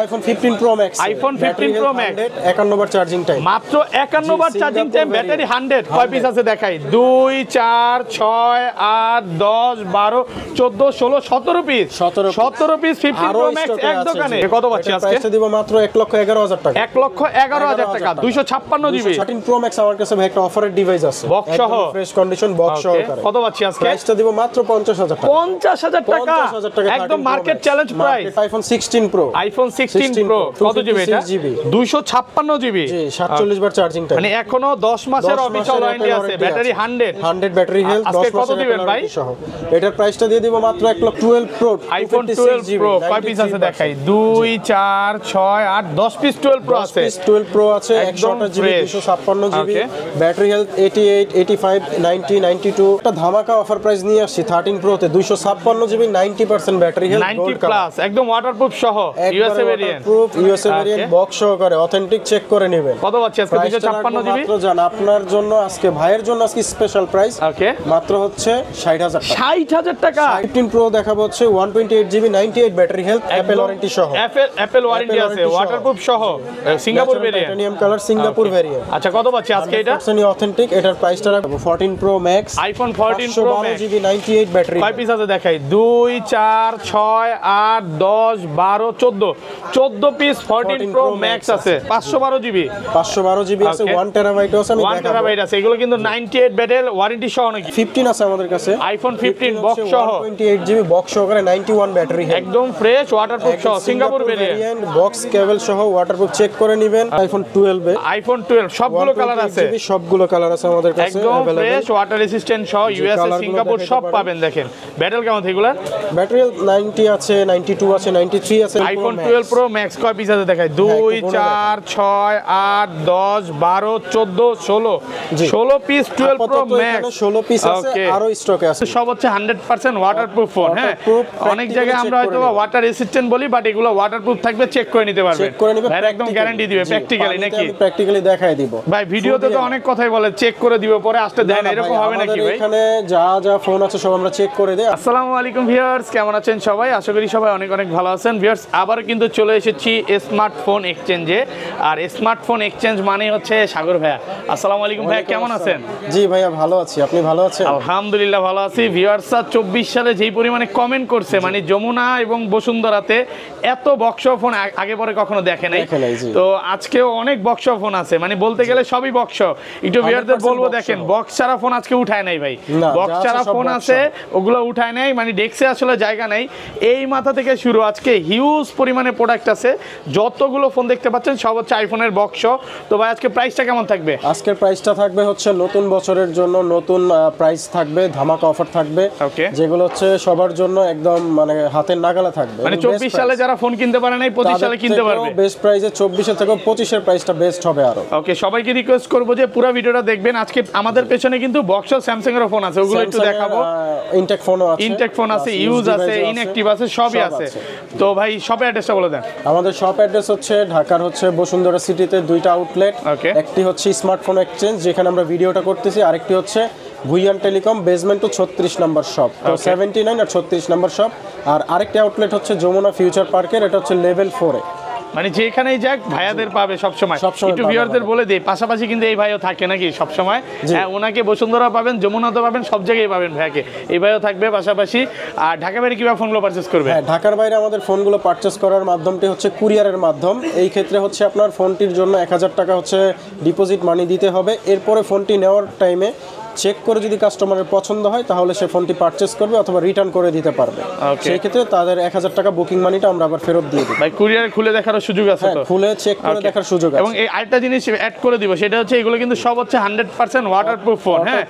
IPhone 15 pro max, iPhone 15 pro max 51 বার charging time, মাত্র 51 বার charging time, battery 100। কয় piece আছে দেখাই? 2 4 6 8 10 12 14 16 17 পিস, 17 পিস 15 প্রো ম্যাক্স এক দোকানে। কত পাচ্ছি আজকে? প্রাইসটা দিব মাত্র 1,11,000 টাকা, 1,11,000 টাকা, 256 জিবি। 13 প্রো ম্যাক্স আমার কাছে ভাই একটা অফারের ডিভাইস আছে, বক্স সহ, ফ্রেশ কন্ডিশন বক্স সহকারে। কত পাচ্ছি আজকে? প্রাইসটা দিব মাত্র 50,000 টাকা, 50,000 টাকা, একদম market challenge price. IPhone 16 pro, iPhone 16 pro কত জিবি এটা? 256 জিবি, জি 47 বার চার্জিং টাইম, মানে এখনো 10 মাসের অফিশিয়াল ওয়ারেন্টি আছে, ব্যাটারি 100 ব্যাটারি হেলথ। আজকে কত দিবেন ভাই? এটার প্রাইসটা দিয়ে দিব মাত্র 1,12,000 প্রো, আইফোন 12 প্রো কয় পিস আছে দেখাই? 2 4 6 8 10 পিস 12 প্রো আছে, 12 প্রো আছে, 128 জিবি, 256 জিবি, ব্যাটারি হেলথ 88 85 90 92। একটা ধামাকা অফার প্রাইস নিয়ে আসছি 13 প্রো তে, 256 জিবি 90% ব্যাটারি হেলথ, 90 প্লাস, একদম ওয়াটারপ্রুফ সহ, USA variant, USA variant box সহকারে অথেন্টিক চেক করে নেবেন। কত পাচ্ছি আজকে? 256 জিবি মাত্র জান আপনার জন্য আজকে, ভাইয়ের জন্য আজকে স্পেশাল প্রাইস, ওকে, মাত্র হচ্ছে 60,000 টাকা, 60,000 টাকা। 15 প্রো দেখাবো হচ্ছে 128 GB 98 battery health, Apple warranty সহ, অ্যাপল ওয়ারেন্টি আছে, ওয়াটারপ্রুফ সহ, Singapore variant, titanium colour Singapore variant. আচ্ছা কত পাচ্ছি আজকে এটা? অথেন্টিক। এটার প্রাইসটা রাখবো 14 pro max, iPhone 14 pro max GB 98 battery. কয় পিস আছে দেখাই? 2 4 6 8 10 12 14 পিস 14 প্রো ম্যাক্স আছে, 512 জিবি, 512 জিবি আছে, 1 টেরাবাইট আছে, আমি 1 টেরাবাইট আছে। এগুলো কিন্তু 98 ব্যাটারি ওয়ারেন্টি সহ নাকি? 15 আছে আমাদের কাছে, আইফোন 15 বক্স সহ, 128 জিবি বক্স সহকারে 91 ব্যাটারি, একদম ফ্রেশ ওয়াটারপ্রুফ সহ, সিঙ্গাপুর ভেরিয়েন্ট, বক্স কেবল সহ ওয়াটারপ্রুফ চেক করে নেবেন। আইফোন 12 এ, আইফোন 12 সবগুলো কালার আছে, সবগুলো কালার আছে আমাদের কাছে, একদম ফ্রেশ ওয়াটার রেসিস্ট্যান্ট সহ, ইউএসএ সিঙ্গাপুর সব পাবেন। দেখেন ব্যাটারি কেমন এগুলা? ব্যাটারি 90 আছে, 92 আছে, 93 আছে। আইফোন 12 প্রো ম্যাক্স কয় পিস আছে দেখাই? 2 4 6 8 10 12 14 16 পিস 12 প্রো ম্যাক্স, 16 পিস আছে, আরো স্টকে আছে। সব হচ্ছে 100% ওয়াটারপ্রুফ ফোন। হ্যাঁ, অনেক জায়গায় আমরা হয়তো ওয়াটার রেসিস্ট্যান্ট বলি, বাট এগুলো ওয়াটারপ্রুফ থাকবে, চেক করে নিতে পারবেন, চেক করে নিবে, ভাই একদম গ্যারান্টি দিবে প্র্যাকটিক্যালি নাকি? প্র্যাকটিক্যালি দেখাই দিব ভাই, ভিডিওতে তো অনেক কথাই বলে চেক করে দিব, পরে আসতে দেন, এরকম হবে নাকি ভাই? এখানে যা যা ফোন আছে সব আমরা চেক করে দেই। আসসালামু আলাইকুম ভিউয়ার্স, কেমন আছেন সবাই? আশা করি সবাই অনেক অনেক ভালো আছেন। ভিউয়ার্স, আবার কিন্তু চলে এসেছি স্মার্টফোন এক্সচেঞ্জে, আর স্মার্টফোন এক্সচেঞ্জ মানে হচ্ছে সাগর ভাইয়া। আসসালামু আলাইকুম ভাইয়া, কেমন আছেন? জি ভাইয়া ভালো আছি, আপনি ভালো আছেন? আলহামদুলিল্লাহ ভালো আছি। ভিউয়ার্সরা 24 সালে যেই পরিমাণে কমেন্ট করছে, মানে যমুনা এবং বসুন্ধরাতে এত বক্স ফোন আগে পরে কখনো দেখে নাই, তো আজকেও অনেক বক্স ফোন আছে, মানে বলতে গেলে সবই বক্স। একটু ভিউয়ারদের বলবো, দেখেন বক্স ছাড়া ফোন আজকে উঠায় নাই ভাই, বক্স ছাড়া ফোন আছে ওগুলো উঠায় নাই, মানে ডেস্কে আসলে জায়গা নাই। এই মাথা থেকে শুরু, আজকে হিউজ পরিমাণে প্রোডাক্ট আছে, যতগুলো ফোন দেখতে পাচ্ছেন সব হচ্ছে আইফোনের বক্স। তো ভাই আজকে প্রাইসটা কেমন থাকবে? আজকের প্রাইসটা থাকবে হচ্ছে নতুন বছরের জন্য নতুন প্রাইস থাকবে, ধামাকা অফার থাকবে, যেগুলো হচ্ছে সবার জন্য একদম মানে হাতের নাগালে থাকবে। মানে 24 সালে যারা ফোন কিনতে পারে নাই 25 সালে কিনতে পারবে, বেস্ট প্রাইসে 24 এর থেকে 25 এর প্রাইসটা বেস্ট হবে আরো। ওকে, সবাইকে রিকোয়েস্ট করব যে পুরো ভিডিওটা দেখবেন। আজকে আমাদের পেছনে কিন্তু বক্স আর স্যামসাং এর ফোন আছে, ওগুলো একটু দেখাবো। ইনটেক ফোনও আছে, ইনটেক ফোন আছে, ইউজ আছে, ইনঅ্যাকটিভ আছে, সবই আছে। তো ভাই শপের অ্যাড্রেসটা বলে দেন। আমাদের শপ অ্যাড্রেস হচ্ছে ঢাকার হচ্ছে বসুন্ধরা সিটিতে দুইটা আউটলেট, একটি হচ্ছে স্মার্টফোন এক্সচেঞ্জ যেখানে আমরা ভিডিওটা করতেছি, আরেকটি হচ্ছে ভুইয়ান টেলিকম বেসমেন্ট টু 36 নম্বর শপ, তো 79 আর 36 নম্বর শপ। আর আরেকটি আউটলেট হচ্ছে যমুনা ফিউচার পার্কের, এটা হচ্ছে লেভেল 4 এ, মানে যেখানেই যাক ভাইয়াদের পাবে সবসময়। একটু ভিউয়ারদের বলে দেই, পাশাপাশি কিন্তু এই ভাইও থাকে নাকি সবসময়? হ্যাঁ, ওনাকে বসুন্ধরা পাবেন, যমুনাতে পাবেন, সব জায়গায় পাবেন ভাইয়াকে, এই ভাইও থাকবে পাশাপাশি। আর ঢাকা বাইরে কিভাবে ফোনগুলো পারচেস করবে? হ্যাঁ, ঢাকার বাইরে আমাদের ফোনগুলো পারচেস করার মাধ্যমটি হচ্ছে কুরিয়ারের মাধ্যম। এই ক্ষেত্রে হচ্ছে আপনার ফোনটির জন্য 1000 টাকা হচ্ছে ডিপোজিট মানি দিতে হবে। এরপরে ফোনটি নেওয়ার টাইমে চেক করে যদি কাস্টমারের পছন্দ হয় তাহলে সে ফোনটি পারচেস করবে অথবা রিটার্ন করে দিতে পারবে। সেই ক্ষেত্রে তাদের 1000 টাকা বুকিং মানিটা আমরা আবার ফেরত দিয়ে দিই। ভাই কুরিয়ারে খুলে দেখার সুযোগ আছে তো? খুলে চেক করে দেখার সুযোগ আছে। এবং এই আরেকটা জিনিস অ্যাড করে দিব, সেটা হচ্ছে এগুলো কিন্তু সব হচ্ছে 100% ওয়াটারপ্রুফ ফোন। হ্যাঁ,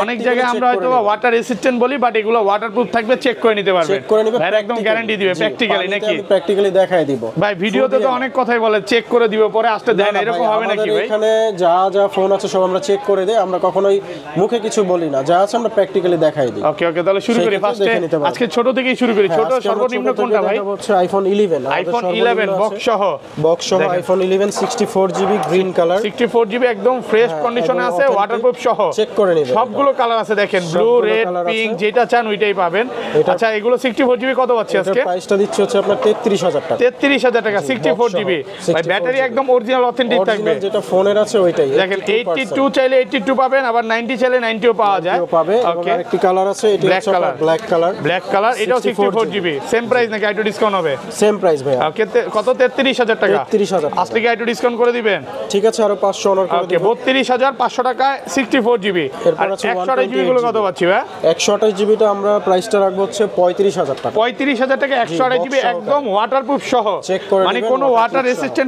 অনেক জায়গায় আমরা হয়তো ওয়াটার রেসিস্ট্যান্ট বলি, বাট এগুলো ওয়াটারপ্রুফ থাকবে, চেক করে নিতে পারবে, চেক করে নিবে, ভাই একদম গ্যারান্টি দিবে প্র্যাকটিক্যালি নাকি? প্র্যাকটিক্যালি দেখাই দিব ভাই, ভিডিওতে তো অনেক কথাই বলে চেক করে দিব, পরে আসতে দেন, এরকম হবে নাকি ভাই? এখানে যা যা ফোন আছে সব আমরা চেক করে দেই, আমরা কখনোই মুখে কিছু বলি না, যা আছে আমরা প্র্যাকটিক্যালি দেখাই দিই। ওকে ওকে, তাহলে শুরু করি ফার্স্টে। আজকে ছোট থেকেই শুরু করি। ছোট সর্বনিম্ন কোনটা ভাই? হচ্ছে আইফোন 11। আইফোন 11 বক্স সহ iPhone 11 64GB green colour, 64GB একদম ফ্রেশ কন্ডিশনে আছে, ওয়াটারপ্রুফ সহ। চেক করে নেবেন, সবগুলো কালার আছে দেখেন, ব্লু, রেড, পিঙ্ক, যেটা চান ওইটাই পাবেন। আচ্ছা, এগুলো 64GB কত পাচ্ছি আজকে? প্রাইসটা দিচ্ছি হচ্ছে আপনার 33000 টাকা। 33000 টাকা 64GB। ভাই ব্যাটারি একদম অরিজিনাল অথেন্টিক থাকবে, যেটা ফোনের আছে ওইটাই। দেখেন 82 চাইলে 82 পাবেন, আবার 90 চাইলে 90ও পাওয়া যায়। ওকে, আরেকটি কালার আছে, এটা হচ্ছে ব্ল্যাক কালার, এটাও 64GB। সেম প্রাইস নাকি একটু ডিসকাউন্ট হবে? সেম প্রাইস ভাই। ওকে, কত? 33000 টাকা। 33000 আসলে কি একটু ডিসকাউন্ট করে দিবেন? ঠিক আছে, আরো 500 অনার করে দিবেন। 32500 টাকায় 64GB। আর 128GB গুলো কত পাচ্ছি ভাই? 128GB টা আমরা প্রাইসটা রাখবো হচ্ছে 35000 টাকা। 35000 টাকা 128GB একদম ওয়াটারপ্রুফ সহ। মানে কোনো ওয়াটার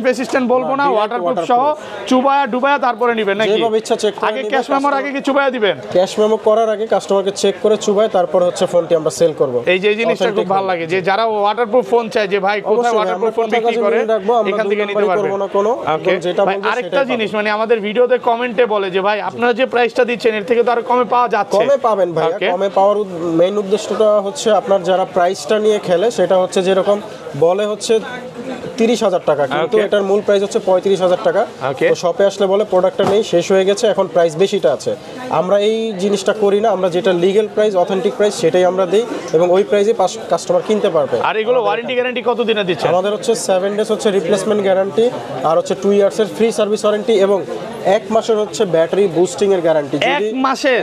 রেসিস্ট্যান্ট বলবো না, ওয়াটারপ্রুফ সহ। চুবায়া ডুবায়া তারপরে নেবেন নাকি? যেভাবে ইচ্ছা চেক করে। আগে ক্যাশ মেমোর আগে কি চুবায়া দিবেন? ক্যাশ মেমো করার আগে কাস্টমারকে চেক করে চুবায় তারপর হচ্ছে ফোনটি আমরা সেল করব। এই যে জিনিসটা খুব ভালো লাগে, যে যারা ওয়াটারপ্রুফ ফোন চায়, যে ভাই কোথায় ওয়াটারপ্রুফ ফোন বিক্রি করে এখান থেকে নিতে পারবেন। যেটা বলবো আরেকটা জিনিস, মানে আমাদের ভিডিওতে কমেন্টে বলে যে ভাই আপনারা যে প্রাইসটা দিচ্ছেন এর থেকে তো আরো কমে পাওয়া যাচ্ছে। কমে পাবেন ভাই, কমে পাওয়ার মেইন উদ্দেশ্যটা হচ্ছে আপনার যারা প্রাইসটা নিয়ে খেলে সেটা হচ্ছে যেরকম বলে হচ্ছে 30000 টাকা, কিন্তু এটার মূল প্রাইস হচ্ছে 35000 টাকা। তো শপে আসলে বলে প্রোডাক্টটা নেই, শেষ হয়ে গেছে, এখন প্রাইস বেশিটা আছে। আমরা এই জিনিসটা করি না, আমরা যেটা লিগ্যাল প্রাইস, অথেন্টিক প্রাইস সেটাই আমরা দিই এবং ওই প্রাইসে কাস্টমার কিনতে পারবে। আর এগুলো ওয়ারেন্টি গ্যারান্টি কত দিনের দিচ্ছেন? আমাদের হচ্ছে 7 ডেজ হচ্ছে রিপ্লেসমেন্ট গ্যারান্টি, আর হচ্ছে 2 ইয়ার্সের ফ্রি সার্ভিস ওয়ারেন্টি এবং 1 মাসের হচ্ছে ব্যাটারি বুস্টিং এর গ্যারান্টি। যদি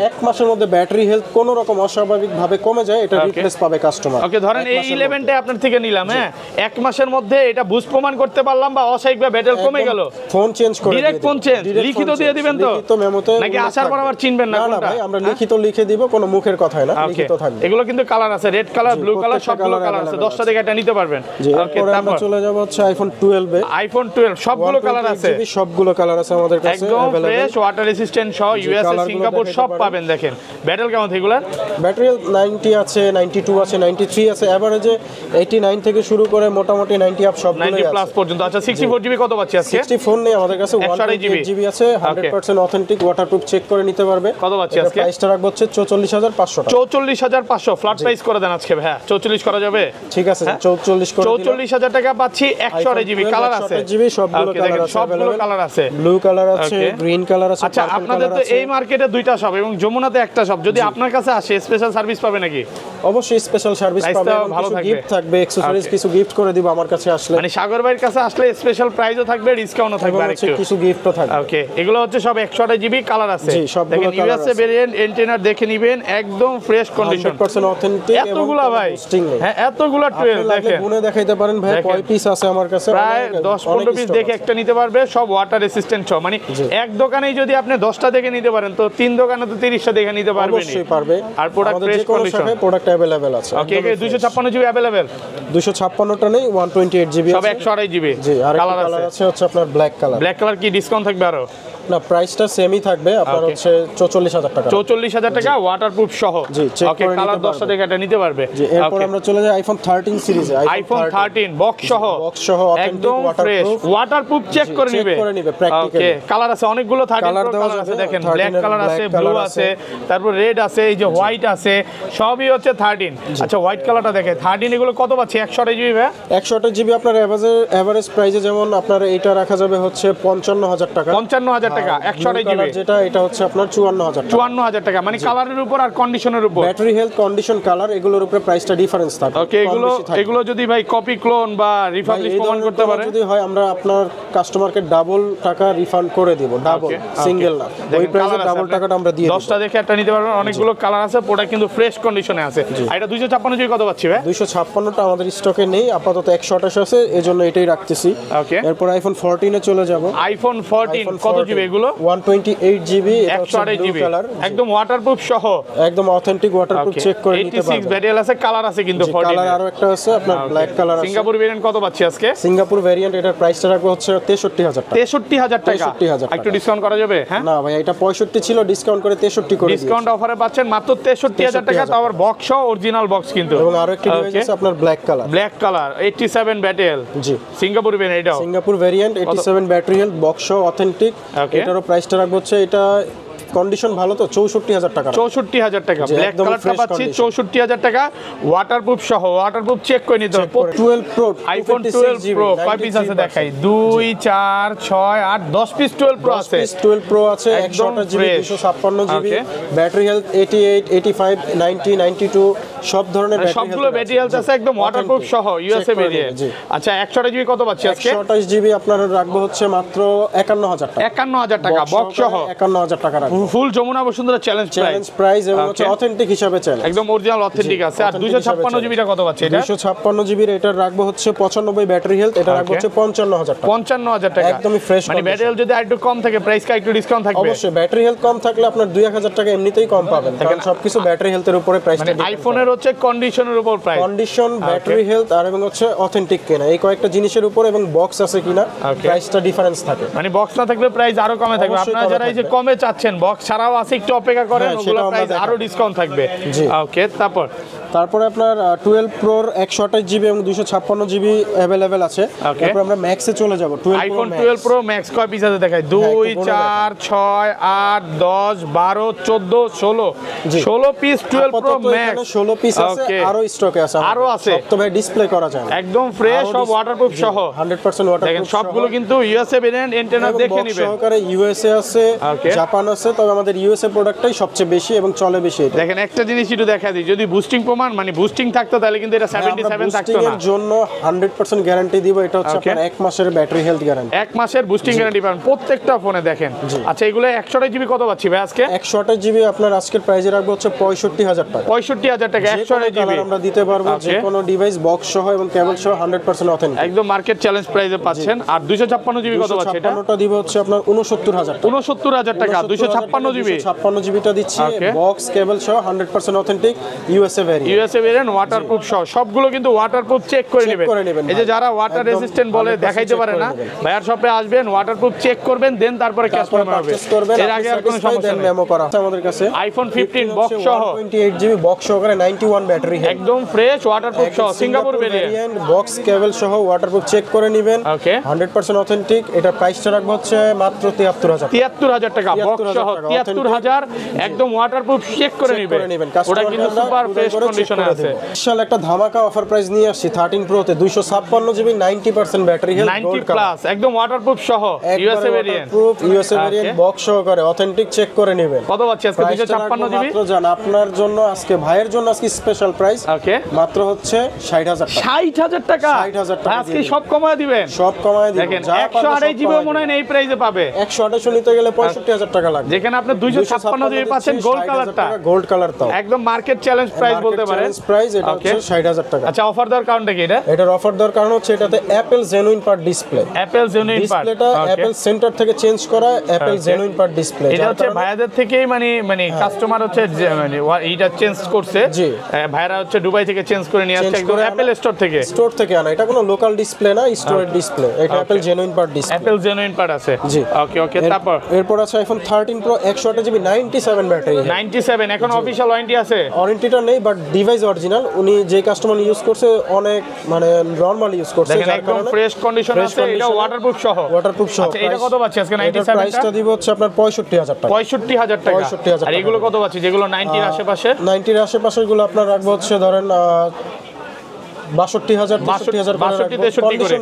1 মাসের মধ্যে ব্যাটারি হেলথ কোনো রকম অস্বাভাবিক ভাবে কমে যায়, এটা রিপ্লেস পাবে কাস্টমার। ওকে, ধরেন এই 11টা আপনার থেকে নিলাম, হ্যাঁ, 1 মাসের মধ্যে এটা বুস্ট প্রমাণ করতে পারলাম বা অস্বাভাবিকভাবে ব্যাটারি কমে গেল, ফোন চেঞ্জ করে ডাইরেক্ট ফোন চেঞ্জ, লিখিত দিয়ে দিবেন তো? লিখিত মেমোতে নাকি আসার পর আবার চিনবেন না? না ভাই, আমরা লিখিত লিখে দিব, কোনো মুখের কথাই না, লিখিত থাকবে। এগুলো কিন্তু কালার আছে, রেড কালার, ব্লু কালার, সবগুলো কালার আছে, 10টা থেকে এটা নিতে পারবেন। ওকে, তারপর চলে যাব হচ্ছে আইফোন 12 এ। আইফোন 12 সবগুলো কালার আছে, সবগুলো কালার আছে আমাদের কাছে একদম ফ্রেশ, ওয়াটার রেসিস্ট্যান্ট সহ, ইউএসএ, সিঙ্গাপুর সব পাবেন। দেখেন ব্যাটারি কেমন এগুলার? ব্যাটারি 90 আছে, 92 আছে, 93 আছে, এভারেজে 89 থেকে শুরু করে মোটামুটি 90 আপ সবগুলোই আছে, 90 প্লাস পর্যন্ত। আচ্ছা, 64GB কত পাচ্ছি আজকে? 64 নেই আমাদের কাছে, 128GB আছে, 100% অথেন্টিক, ওয়াটারপ্রুফ, চেক করে নিতে পারবে। কত পাচ্ছি আজকে? প্রাইসটা রাখবো হচ্ছে 44500 টাকা। 44500 ফ্ল্যাট প্রাইস করে দেন আজকে ভাই। 44 করা যাবে? ঠিক আছে, 44 করে দিলাম। 44000 টাকা পাচ্ছি, 128GB কালার আছে, 128GB সবগুলো কালার আছে, সবগুলো কালার আছে, ব্লু কালার আছে, গ্রিন কালার আছে। আচ্ছা, আপনাদের তো এই মার্কেটে দুইটা শপ এবং যমুনাতে একটা শপ, যদি আপনার কাছে আসে স্পেশাল সার্ভিস পাবে নাকি? অবশ্যই স্পেশাল সার্ভিস পাবে, ভালো কিছু থাকবে, গিফট থাকবে, অ্যাকসেসরিজ কিছু গিফট করে দিব আমার কাছে আসলে। মানে সাগর ভাইয়ের কাছে আসলে স্পেশাল প্রাইসও থাকবে, ডিসকাউন্টও থাকবে, আরেকটু কিছু গিফটও থাকবে। ওকে, এগুলো হচ্ছে সব 128GB কালার আছে। জি, সবগুলো দেখেন ইউএসএ ভেরিয়েন্ট, এন্টেনার দেখে নেবেন, একদম ফ্রেশ কন্ডিশন, 100% অথেন্টিক। এতগুলা ভাই, হ্যাঁ এতগুলা 12 দেখেন, গুনে দেখাইতে পারেন ভাই কয় পিস আছে আমার কাছে, প্রায় 10-15 পিস দেখে একটা নিতে পারবে, সব ওয়াটার রেসিস্ট্যান্ট সব। মানে এক দোকানেই যদি আপনি 10টা দেখে নিতে পারেন, তো 3 দোকানে তো 30টা দেখে নিতে পারবেন। অবশ্যই পারবে। আর product fresh condition, product available আছে। ওকে, 256GB अवेलेबल, 256টা নেই, 128GB সব 128GB। জি, আর কালার আছে হচ্ছে আপনার ব্ল্যাক কালার। ব্ল্যাক কালার কি ডিসকাউন্ট থাকবে আরো? না, প্রাইসটা সেমই থাকবে, আপনার হচ্ছে 44000 টাকা। 44000 টাকা ওয়াটারপ্রুফ সহ। জি, চেক ওকে, করে কালার 10টা দেখে এটা নিতে পারবে। জি, এরপর আমরা চলে যাই আইফোন 13 সিরিজে। আইফোন 13 বক্স সহ একদম ফ্রেশ, ওয়াটারপ্রুফ চেক করে নিবে প্র্যাকটিক্যালি। ওকে, কালার আছে অনেকগুলো, 13 কালার আছে, দেখেন ব্ল্যাক কালার আছে, ব্লু আছে, তারপর রেড আছে, এই যে হোয়াইট আছে, সবই হচ্ছে 13। আচ্ছা, হোয়াইট কালারটা দেখে 13, এগুলো কত পাচ্ছি? 128GB ভাই? 128GB আপনার এভারেজ প্রাইসে, যেমন আপনার এইটা রাখা যাবে হচ্ছে 55000 টাকা। 55000 টাকা 128GB, যেটা এটা হচ্ছে আপনার 54000 টাকা। 54000 টাকা, মানে কালারের উপর আর কন্ডিশনের উপর, ব্যাটারি হেলথ, কন্ডিশন, কালার, এগুলোর উপরে প্রাইসটা ডিফারেন্স থাকে। ওকে, এগুলো যদি ভাই কপি, ক্লোন বা রিফাবলিশ প্রমাণ করতে পারে, যদি হয় আমরা আপনার কাস্টমারকে ডাবল টাকা রিফান্ড করে দিব, ডাবল, সিঙ্গেল না, ওই প্রাইসে ডাবল টাকাটা আমরা দিয়ে দেব। 10টা দেখে একটা নিতে পারবেন, অনেকগুলো কালার আছে, প্রোডাক্ট কিন্তু ফ্রেশ কন্ডিশনে আছে। আর এটা 256GB কত পাচ্ছি ভাই? 256টা আমাদের স্টকে নেই, আপাতত 128 আছে, এজন্য এটাই রাখতেছি। ওকে, এরপর আইফোন 14 এ চলে যাব। আইফোন 14 কত জিবি এগুলো? 128GB, 128GB একদম ওয়াটারপ্রুফ সহ, একদম অথেন্টিক ওয়াটারপ্রুফ, চেক করে নিতে পারবেন। 86 ব্যাটারি আছে, কালার আছে কিন্তু 14 কালার আরো একটা আছে আপনার ব্ল্যাক কালার আছে। সিঙ্গাপুর ভেরিয়েন্ট কত পাচ্ছি আজকে? সিঙ্গাপুর ভেরিয়েন্ট, এটার প্রাইসটা রাখবো হচ্ছে 63000 টাকা। 63000 টাকা, একটু ডিসকাউন্ট করা যাবে? হ্যাঁ, না ভাই, এটা 65 ছিল, ডিসকাউন্ট করে 63 করে দিয়েছি। ডিসকাউন্ট অফারে পাচ্ছেন মাত্র 63000 টাকা, তো আবার বক্স সহ, অরিজিনাল বক্স কিন্তু। এবং আরো একটা ডিভাইস আছে আপনার ব্ল্যাক কালার 87 ব্যাটেল। জি, সিঙ্গাপুর ভেরিয়েন্ট, এটাও Singapore variant, 87 battery health, box সহ, অথেন্টিক। এটারও প্রাইসটা রাখবো হচ্ছে, এটা কন্ডিশন ভালো তো 64000 টাকা। 64000 টাকা জি, ব্ল্যাক একদম কালারটা fresh পাচ্ছি condition। 64000 টাকা ওয়াটারপ্রুফ সহ। ওয়াটারপ্রুফ চেক করে নিতে হবে। 12 প্রো আইফোন 12 প্রো কয় পিস আছে দেখাই? 2 4 6 8 10 পিস 12 প্রো আছে। 12 প্রো আছে, একদম 128 GB, fresh। 256 GB, Okay। Battery health 88 85 90 92 সব ধরনের ব্যাটারি সবগুলো ব্যাটারি হেলথ আছে একদম ওয়াটারপ্রুফ সহ ইউএসএ ভেরিয়েন্ট। আচ্ছা 128 জিবি কত পাচ্ছি আজকে? 128 জিবি আপনার রাখবো হচ্ছে মাত্র 51000 টাকা। 51000 টাকা বক্স সহ 51000 টাকা রাখবো। Full Jamuna Bashundhara challenge challenge price এবং হচ্ছে অথেন্টিক হিসাবে চ্যালেঞ্জ, একদম অরিজিনাল অথেন্টিক আছে। আর 256 জিবিটা কত পাচ্ছি এটা? 256 জিবির এটা রাখবো হচ্ছে 95 ব্যাটারি হেলথ, এটা রাখবো হচ্ছে 55000 টাকা। 55000 টাকা একদমই ফ্রেশ। মানে ব্যাটারি হেলথ যদি আরেকটু কম থাকে প্রাইস কা একটু ডিসকাউন্ট থাকবে? অবশ্যই ব্যাটারি হেলথ কম থাকলে আপনার 2000 টাকা এমনিতেই কম পাবেন, কারণ সবকিছু ব্যাটারি হেলথের উপরে প্রাইসটা মানে আইফোনের হচ্ছে কন্ডিশনের উপর প্রাইস, কন্ডিশন, ব্যাটারি হেলথ আর এবং হচ্ছে অথেন্টিক কিনা, এই কয়েকটা জিনিসের উপর এবং বক্স আছে কিনা প্রাইসটা ডিফারেন্স থাকে। মানে বক্স না থাকলে প্রাইস আরো কমে থাকবে। অবশ্যই আপনারা কমে যারা এই যে থাকবে। কমে চাচ্ছেন বক্স ছাড়াও আছে একটু অপেক্ষা করেন, হ্যাঁ, ওগুলো সেটাও আমরা প্রাইস দেখাবো। আরো ডিসকাউন্ট থাকবে। জি। ওকে তারপরে আপনার 12 প্রোর 128 জিবি এবং 256 জিবি अवेलेबल আছে। তারপর আমরা ম্যাক্সে চলে যাব। আইফোন 12 প্রো ম্যাক্স কয় পিস আছে দেখাই? 2 4 6 8 10 12 14 16 16 পিস 12 প্রো ম্যাক্স। 16 পিস আছে, আরো স্টকে আছে, আরো আছে। সব তো ভাই ডিসপ্লে করা যায় না। একদম ফ্রেশ সব ওয়াটারপ্রুফ সহ 100% দেখেন ওয়াটারপ্রুফ। সবগুলো কিন্তু ইউএসএ ভেরিয়েন্ট এন্টেনা দেখে নেবেন। সহকারে ইউএসএ আছে, জাপান আছে, তবে আমাদের ইউএসএ প্রোডাক্টটাই সবচেয়ে বেশি এবং চলে বেশি এটা। দেখেন একটা জিনিস একটু দেখা দিই, যদি বুস্টিং প্রমাণ মানে বুস্টিং থাকতো তাহলে কিন্তু এটা 77 থাকতো না। এর জন্য 100% গ্যারান্টি দিব। এটা হচ্ছে আপনার 1 মাসের ব্যাটারি হেলথ গ্যারান্টি, 1 মাসের বুস্টিং গ্যারান্টি পাবেন প্রত্যেকটা ফোনে দেখেন। আচ্ছা এগুলো 128 জিবি কত পাচ্ছি ভাই আজকে? 128 জিবি আপনার আজকের প্রাইসে রাখবো হচ্ছে 65000 টাকা। 65000 টাকা 128 জিবি আমরা দিতে পারবো, যে কোনো ডিভাইস বক্স সহ এবং কেবল সহ 100% অথেন্টিক, একদম মার্কেট চ্যালেঞ্জ প্রাইসে পাচ্ছেন। আর 256 জিবি কত পাচ্ছি এটা? 256টা দিব হচ্ছে আপনার 69000 টাকা। 69000 টাকা 256 জিবি। 256 জিবিটা দিচ্ছি বক্স কেবল সহ 100% authentic USA variant. USA variant waterproof সহ সবগুলো কিন্তু ওয়াটারপ্রুফ চেক করে নেবেন। এই যে যারা ওয়াটার রেজিস্ট্যান্ট বলে দেখাইতে পারে না, ভাইয়ার শপে আসবেন, ওয়াটারপ্রুফ চেক করবেন, দেন তারপরে ক্যাশ পেমেন্ট হবে। এর আগে আর কোনো সমস্যা নেই। মেমো করা আছে আমাদের কাছে। আইফোন 15 বক্স সহ 128 জিবি বক্স সহকারে 91 ব্যাটারি হেলথ, একদম ফ্রেশ ওয়াটারপ্রুফ সহ সিঙ্গাপুর ভেরিয়েন্ট বক্স কেবল সহ ওয়াটারপ্রুফ চেক করে নেবেন। ওকে 100% অথেন্টিক। এটা প্রাইসটা রাখবো হচ্ছে মাত্র 73000 টাকা বক্স সহ 73000 একদম ওয়াটারপ্রুফ চেক করে নেবেন। ওটা কিন্তু সুপার ফ্রেশ কন্ডিশনে আছে। স্পেশাল একটা ধামাকা অফার প্রাইস নিয়ে আসছি 13 প্রো তে 256 জিবি 90% ব্যাটারি হেলথ 90 প্লাস একদম ওয়াটারপ্রুফ সহ USA variant. USA variant box সহকারে অথেন্টিক চেক করে নেবেন। কত পাচ্ছি আজকে? 256 জিবি মাত্র জান আপনার জন্য আজকে ভাইয়ের জন্য আজকে স্পেশাল প্রাইস ওকে মাত্র হচ্ছে 60000 টাকা। 60000 টাকা 60000 টাকা আজকে সব কমায় দিবেন। সব কমায় দিবেন। দেখেন 128 জিবি মনে হয় এই প্রাইসে পাবে। 128 নিতে গেলে 65000 টাকা লাগবে, যেখানে আপনি 256 জিবি পাচ্ছেন গোল্ড কালারটা। গোল্ড কালারটাও একদম মার্কেট চ্যালেঞ্জ প্রাইস বলতে পারেন। প্রাইস এটা হচ্ছে 60000 টাকা। আচ্ছা অফার দেওয়ার কারণটা কি এটা? এটার অফার দেওয়ার কারণ হচ্ছে এটাতে Apple genuine part display. Apple genuine part ডিসপ্লেটা অ্যাপল সেন্টার থেকে চেঞ্জ করা অ্যাপল জেনুইন পার্ট ডিসপ্লে। এটা হচ্ছে ভাইয়াদের থেকেই মানে কাস্টমার হচ্ছে মানে এইটা চেঞ্জ করছে। জি ভাইরা হচ্ছে দুবাই থেকে চেঞ্জ করে নিয়ে আসছে একদম অ্যাপল স্টোর থেকে আনা। এটা কোনো লোকাল ডিসপ্লে না, স্টোরের ডিসপ্লে। এটা Apple genuine part display, Apple genuine part আছে। জি ওকে এরপর আছে আইফোন 13 প্রো 128 জিবি 97 ব্যাটারি 97 এখন অফিশিয়াল ওয়ারেন্টি আছে? ওয়ারেন্টিটা নেই, বাট ডিভাইস অরিজিনাল। উনি যে কাস্টমার ইউজ করছে অনেক মানে নরমাল ইউজ করছে, দেখেন একদম ফ্রেশ কন্ডিশন আছে। এটা ওয়াটারপ্রুফ সহ। আচ্ছা এটা কত পাচ্ছি আজকে? 97 প্রাইসটা দিব হচ্ছে আপনার 65000 টাকা। 65000 টাকা। আর এগুলো কত পাচ্ছি যেগুলো 90 এর আশেপাশে? 90 এর আশেপাশে গুলো আপনার রাখবো হচ্ছে ধরেন 62000 63 করে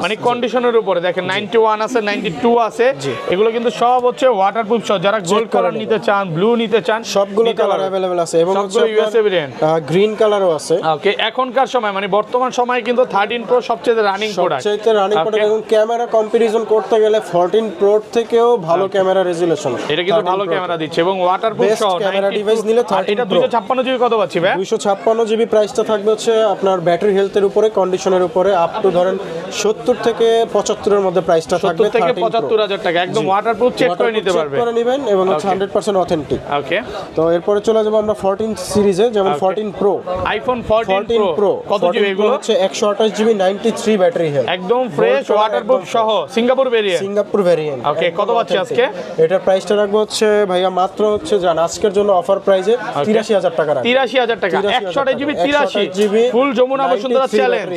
মানে কন্ডিশনের উপরে দেখেন 91 আছে 92 আছে। এগুলো কিন্তু সব হচ্ছে ওয়াটারপ্রুফ সহ। যারা গোল্ড কালার নিতে চান, ব্লু নিতে চান, সবগুলো কালার अवेलेबल আছে এবং হচ্ছে ইউএসএ ভেরিয়েন্ট গ্রিন কালারও আছে। ওকে এখনকার সময় মানে বর্তমান সময়ে কিন্তু 13 প্রো সবচেয়ে রানিং প্রোডাক্ট। সবচেয়ে রানিং প্রোডাক্ট এবং ক্যামেরা কম্পারিজন করতে গেলে 14 প্রো থেকেও ভালো ক্যামেরা রেজোলিউশন। এটা কিন্তু ভালো ক্যামেরা দিচ্ছে এবং ওয়াটারপ্রুফ সহ ক্যামেরা ডিভাইস নিলে 13 এটা 256 জিবি কত পাচ্ছি ভাই? 256 জিবি প্রাইসটা থাকবে হচ্ছে আপনার ব্যাটারি হেলথের উপরে, কন্ডিশনের উপরে আপ টু ধরেন 70 থেকে 75 এর মধ্যে প্রাইসটা থাকবে। 70 থেকে 75000 টাকা একদম ওয়াটারপ্রুফ চেক করে নিতে পারবে, চেক করে নেবেন এবং হচ্ছে 100% অথেন্টিক। ওকে তো এরপরে চলে যাব আমরা 14 সিরিজে, যেমন 14 প্রো। আইফোন 14 প্রো কত জিবি? এগুলো হচ্ছে 128 জিবি 93 ব্যাটারি হেলথ একদম ফ্রেশ ওয়াটারপ্রুফ সহ Singapore variant. Singapore variant. Okay কত পাচ্ছি আজকে? এটার প্রাইসটা রাখবো হচ্ছে ভাইয়া মাত্র হচ্ছে জান আজকের জন্য অফার প্রাইসে 83000 টাকা রাখবো। 83000 টাকা 128 জিবি 83 ফুল যমুনা বসুন্ধরা বসুন্ধরা চ্যালেঞ্জ,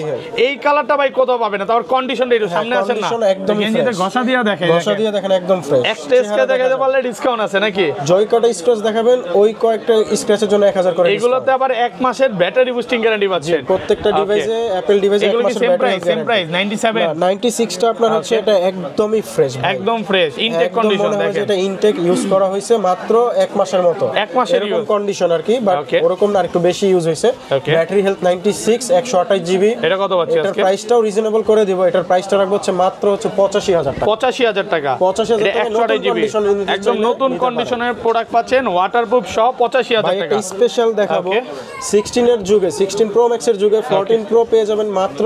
এই কালারটা ভাই কোথাও পাবে না, তার কন্ডিশনটা একটু সামনে আসেন না, একদম গেঞ্জিটা ঘষা দিয়ে দেখেন, ঘষা দিয়ে দেখেন একদম ফ্রেশ। একটা স্ক্র্যাচ দেখাতে পারলে ডিসকাউন্ট আছে নাকি? জয়কটা স্ক্র্যাচ দেখাবেন, ওই কয়েকটা স্ক্র্যাচের জন্য 1000 করে। এগুলোতে আবার 1 মাসের ব্যাটারি বুস্টিং গ্যারান্টি পাচ্ছেন প্রত্যেকটা ডিভাইসে, অ্যাপল ডিভাইসে 1 মাসের ব্যাটারি গ্যারান্টি। সেম প্রাইস 97 96 টা আপনার হচ্ছে এটা একদমই ফ্রেশ, একদম ফ্রেশ ইনটেক কন্ডিশন দেখেন, এটা ইনটেক ইউজ করা হয়েছে মাত্র 1 মাসের মতো, 1 মাসের এরকম কন্ডিশন আর কি, বাট ওরকম না, একটু বেশি ইউজ হয়েছে। Battery health 96, 128 GB. এটা কত পাচ্ছি আজকে? এটার প্রাইসটাও রিজনেবল করে দিব, এটার প্রাইসটা রাখবো হচ্ছে মাত্র হচ্ছে 85000 টাকা। 85000 টাকা, 85000 টাকা, 128 জিবি একদম নতুন কন্ডিশনের প্রোডাক্ট পাচ্ছেন, ওয়াটারপ্রুফ সহ 85000 টাকা। স্পেশাল দেখাবো 16 এর যুগে, 16 প্রো ম্যাক্স এর যুগে 14 প্রো পেয়ে যাবেন মাত্র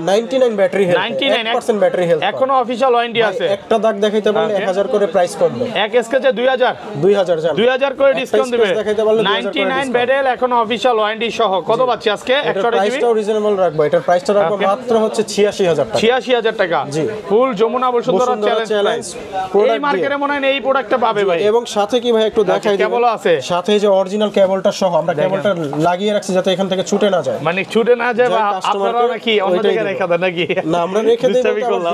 99 ব্যাটারি হেলথ, 1% ব্যাটারি হেলথ। এখনো অফিশিয়াল ওয়ারেন্টি আছে, একটা দাগ দেখাইতে পারলে 1000 করে প্রাইস কমবে, এক স্কেচে 2000 জান 2000 করে ডিসকাউন্ট দিবে। দেখাইতে পারলে 99 ব্যাটেল এখনো অফিশিয়াল ওয়ারেন্টি সহ কত পাচ্ছি আজকে? 128 জিবি, প্রাইসটাও রিজনেবল রাখবো, এটার প্রাইসটা রাখবো মাত্র হচ্ছে 86000 টাকা। 86000 টাকা, জি, ফুল যমুনা বসুন্ধরা চ্যালেঞ্জ। এই মার্কেটে মনে হয় এই প্রোডাক্টটা পাবে ভাই। এবং সাথে কি ভাই একটু দেখাই দিই, কেবল আছে সাথে এই যে অরিজিনাল কেবলটা সহ, আমরা কেবলটা লাগিয়ে রাখছি যাতে এখান থেকে ছুটে না যায়, মানে ছুটে না যায়, বা আপনারা নাকি অন্য জায়গায় রেখে দেন নাকি? না, আমরা রেখে দেই,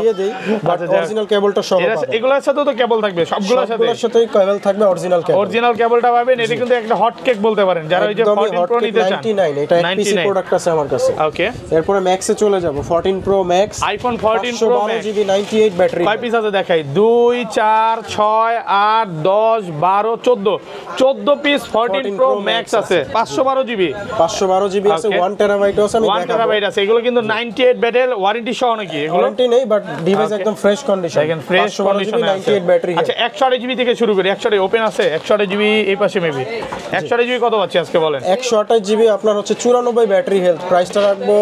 দিয়ে দেই, বাট অরিজিনাল কেবলটা সহ পাবেন। এগুলোর সাথে তো কেবল থাকবে, সবগুলোর সাথেই কেবল থাকবে, অরিজিনাল কেবলটা পাবেন। এটা কিন্তু একটা হট কেক বলতে পারেন যারা ওই যে 14 প্রো নিতে চান। 99, এটা এক পিসি প্রোডাক্ট আছে আমার কাছে। ওকে, এরপর ম্যাক্সে চলে যাব, 14 pro max, iPhone 14 pro max, GB 98 battery. কয় পিস আছে দেখাই? 2 4 6 8 10 12 14 পিস 14 প্রো ম্যাক্স আছে, 512 জিবি, 512 জিবি আছে, 1 টেরাবাইট আছে, আমি 1 টেরাবাইট আছে। এগুলো কিন্তু 98 ব্যাটেল ওয়ারেন্টি সহ নাকি? এগুলো ওয়ারেন্টি নেই, বাট ডিভাইস একদম ফ্রেশ কন্ডিশন, দেখেন ফ্রেশ কন্ডিশনে 98 ব্যাটারি। আচ্ছা, 128 জিবি থেকে শুরু করি, 128 ওপেন আছে, 128 জিবি এই পাশে মেবি। 128 জিবি কত পাচ্ছি আজকে বলেন? 128 জিবি আপনার হচ্ছে 94 ব্যাটারি হেলথ, প্রাইসটা রাখবো,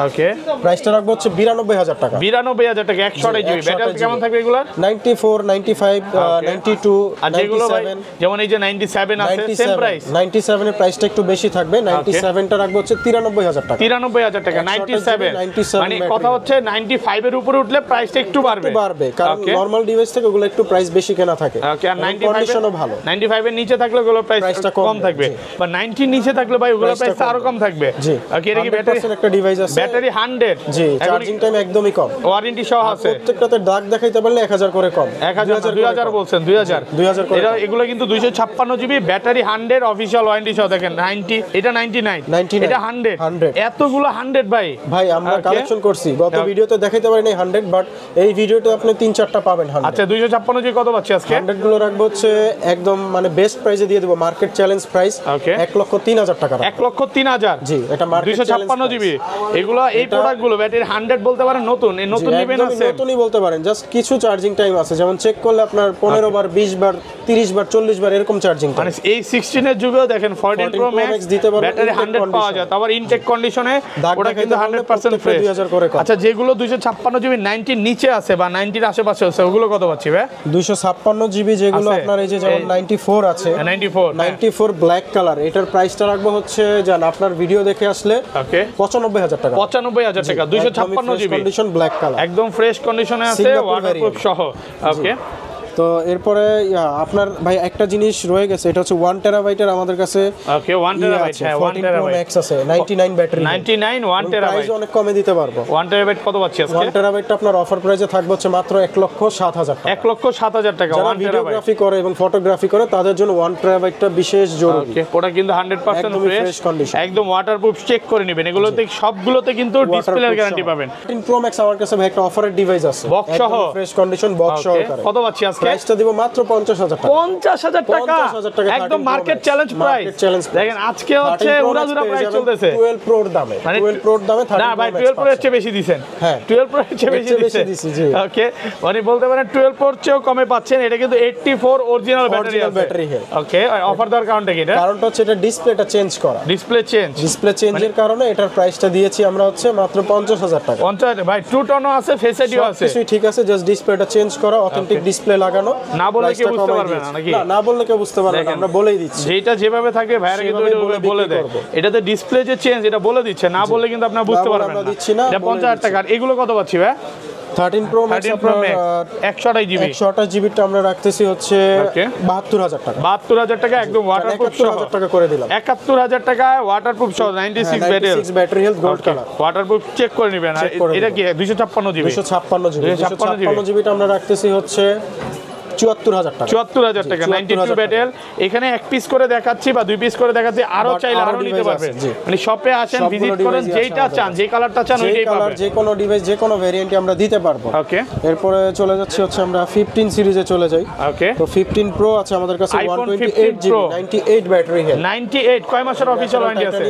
ওকে, প্রাইসটা রাখবো হচ্ছে 92000 টাকা। 92000 টাকা 128 জিবি। ব্যাটারি কেমন থাকবে এগুলা? 94, 95, 92, আর যেগুলো ভাই 97, যেমন এই যে 97 আছে, সেম প্রাইস। 97 এর প্রাইসটা একটু বেশি থাকবে, 97 টা রাখবো হচ্ছে 93000 টাকা। 93000 টাকা 97, মানে কথা হচ্ছে 95 এর উপরে উঠলে প্রাইসটা একটু বাড়বে, কারণ নরমাল ডিভাইস থেকে ওগুলো একটু প্রাইস বেশি কেনা থাকে। ওকে, আর 95 ভালো, 95 এর নিচে থাকলে ওগুলো প্রাইসটা কম থাকবে, বা 90 এর নিচে থাকলে ভাই ওগুলো প্রাইসটা আরো কম থাকবে। জি, ওকে, এটা কি ব্যাটারি একটা ডিভাইস আছে, ব্যাটারি 100, জি, চার্জিং টাইম একদমই কম, ওয়ারেন্টি সহ আছে। প্রত্যেকটাতে দাগ দেখাইতে পারলে 1000 করে কম, 2000 বলছেন, 2000 করে। এগুলো কিন্তু 256 জিবি, ব্যাটারি 100, অফিশিয়াল ওয়ারেন্টি সহ। দেখেন 90, এটা 99, এটা 100, এতগুলো 100 ভাই আমরা কালেকশন করছি, গত ভিডিওতে দেখাইতে পারিনি 100, বাট এই ভিডিওতে আপনি 3-4টা পাবেন 100। আচ্ছা, 256 জিবি কত পাচ্ছি আজকে? 100 গুলো রাখবো হচ্ছে একদম মানে বেস্ট প্রাইসে দিয়ে দেব, মার্কেট চ্যালেঞ্জ প্রাইস 1,03,000 টাকা। 1,03,000, জি, এটা মার্কেট 256 জিবি। এগুলো এই প্রোডাক্টগুলো ব্যাটারি 100 বলতে পারেন নতুন, এই নতুন নেবেন আছে, নতুনই বলতে পারেন, জাস্ট কিছু চার্জিং টাইম আছে, যেমন চেক করলে আপনার 15 বার, 20 বার, 30 বার, 40 বার এরকম চার্জিং টাইম। মানে এই 16 এর যুগেও দেখেন 14 প্রো ম্যাক্স দিতে পারবেন, ব্যাটারি 100 পাওয়া যায়, তারপর ইনটেক কন্ডিশনে, ওটা কিন্তু 100% ফ্রেশ। 2000 করে কম। আচ্ছা, যেগুলো 256 জিবি 90 এর নিচে আছে বা 90 এর আশেপাশে আছে, ওগুলো কত পাচ্ছি ভাই? 256 জিবি যেগুলো আপনার এই যে যেমন 94 আছে, 94 ব্ল্যাক কালার, এটার প্রাইসটা রাখবো হচ্ছে জান আপনার ভিডিও দেখে আসলে 95000 টাকা। 95000 টাকা 256 জিবি কন্ডিশন ব্ল্যাক কালার, একদম ফ্রেশ কন্ডিশনে আছে, ওয়াটারপ্রুফ সহ। ওকে, তো এরপরে আপনার ভাই একটা জিনিস রয়ে গেছে, এটা হচ্ছে 1 টেরাবাইটের আমাদের কাছে। ওকে, 1 টেরাবাইট, হ্যাঁ 1 টেরাবাইট ম্যাক্স আছে, 99 ব্যাটারি, 99 1 টেরাবাইট, প্রাইস অনেক কমে দিতে পারবো। 1 টেরাবাইট কত পাচ্ছি আজকে? 1 টেরাবাইটটা আপনার অফার প্রাইসে থাকবে হচ্ছে মাত্র 1,07,000 টাকা। 1,07,000 টাকা 1 টেরাবাইট। ভিডিওগ্রাফি করে এবং ফটোগ্রাফি করে তাদের জন্য 1 টেরাবাইটটা বিশেষ জরুরি। ওকে, ওটা কিন্তু 100% ফ্রেশ কন্ডিশন, একদম ওয়াটারপ্রুফ, চেক করে নেবেন। এগুলোতে সবগুলোতে কিন্তু ডিসপ্লের গ্যারান্টি পাবেন। 14 প্রো ম্যাক্স আমার কাছে ভাই একটা অফারের ডিভাইস আছে, বক্স সহ, ফ্রেশ কন্ডিশন বক্স সহকারে। কত পাচ্ছি আজকে? প্রাইসটা দিব মাত্র 50000 টাকা। 50000 টাকা, একদম মার্কেট চ্যালেঞ্জ প্রাইস। দেখেন আজকে হচ্ছে উড়াধুরা প্রাইস চলতেছে 12 প্রোর দামে, 12 প্রোর দামে। না ভাই, 12 প্রো এর চেয়ে বেশি দিবেন। হ্যাঁ, 12 প্রো এর চেয়ে বেশি দিবেন। ওকে, মানে বলতে পারেন 12 প্রোর চেয়েও কমে পাচ্ছেন। এটা কিন্তু 84 অরিজিনাল ব্যাটারি আছে। ওকে, অফার দেওয়ার কারণটা কি? কারণটা হচ্ছে এটা ডিসপ্লেটা চেঞ্জ করা, ডিসপ্লে চেঞ্জের কারণে এটার প্রাইসটা দিয়েছি আমরা হচ্ছে মাত্র 50000 টাকা। 50 ভাই, টু টোনও আছে, ফেস আইডিও আছে, কিছুই ঠিক আছে, জাস্ট ডিসপ্লেটা চেঞ্জ করা, অথেন্টিক ডিসপ্লে লাগানো। না বলে কি বুঝতে পারবেন না নাকি? না বললে কেউ বুঝতে পারবে না, আমরা বলেই দিচ্ছি। যেটা যেভাবে থাকবে ভাইরা কিন্তু বলে দেয়, এটাতে ডিসপ্লে যে চেঞ্জ এটা বলে দিচ্ছে, না বলে কিন্তু আপনি বুঝতে পারবেন না। দিচ্ছি না, এটা 50000 টাকা। এগুলো কত পাচ্ছি ভাই? 13 Pro Max 128 জিবি 128 জিবিটা আমরা রাখতেছি হচ্ছে 72000 টাকা। 72000 টাকা একদম ওয়াটারপ্রুফ সহ 71000 টাকা করে দিলাম। 71000 টাকায় ওয়াটারপ্রুফ সহ 96 battery health gold colour. Waterproof check করে নেবেন। আর এটা কি 256 জিবি? 256 জিবিটা আমরা রাখতেছি হচ্ছে 74000 টাকা। 74000 টাকা 92 ব্যাটেল। এখানে এক পিস করে দেখাচ্ছি বা দুই পিস করে দেখাচ্ছি, আরো চাইলে আরো নিতে পারবেন। মানে শপে আসেন, ভিজিট করেন, যেইটা চান, যে কালারটা চান ওইটাই পাবেন। যে কোনো ডিভাইস যে কোনো ভেরিয়েন্টে আমরা দিতে পারবো। ওকে, এরপরে চলে যাচ্ছি হচ্ছে আমরা 15 সিরিজে চলে যাই। ওকে, তো 15 Pro আছে আমাদের কাছে 128 জিবি 98 ব্যাটারি হেলথ। 98 কয় মাসের অফিশিয়াল ওয়ারেন্টি আছে?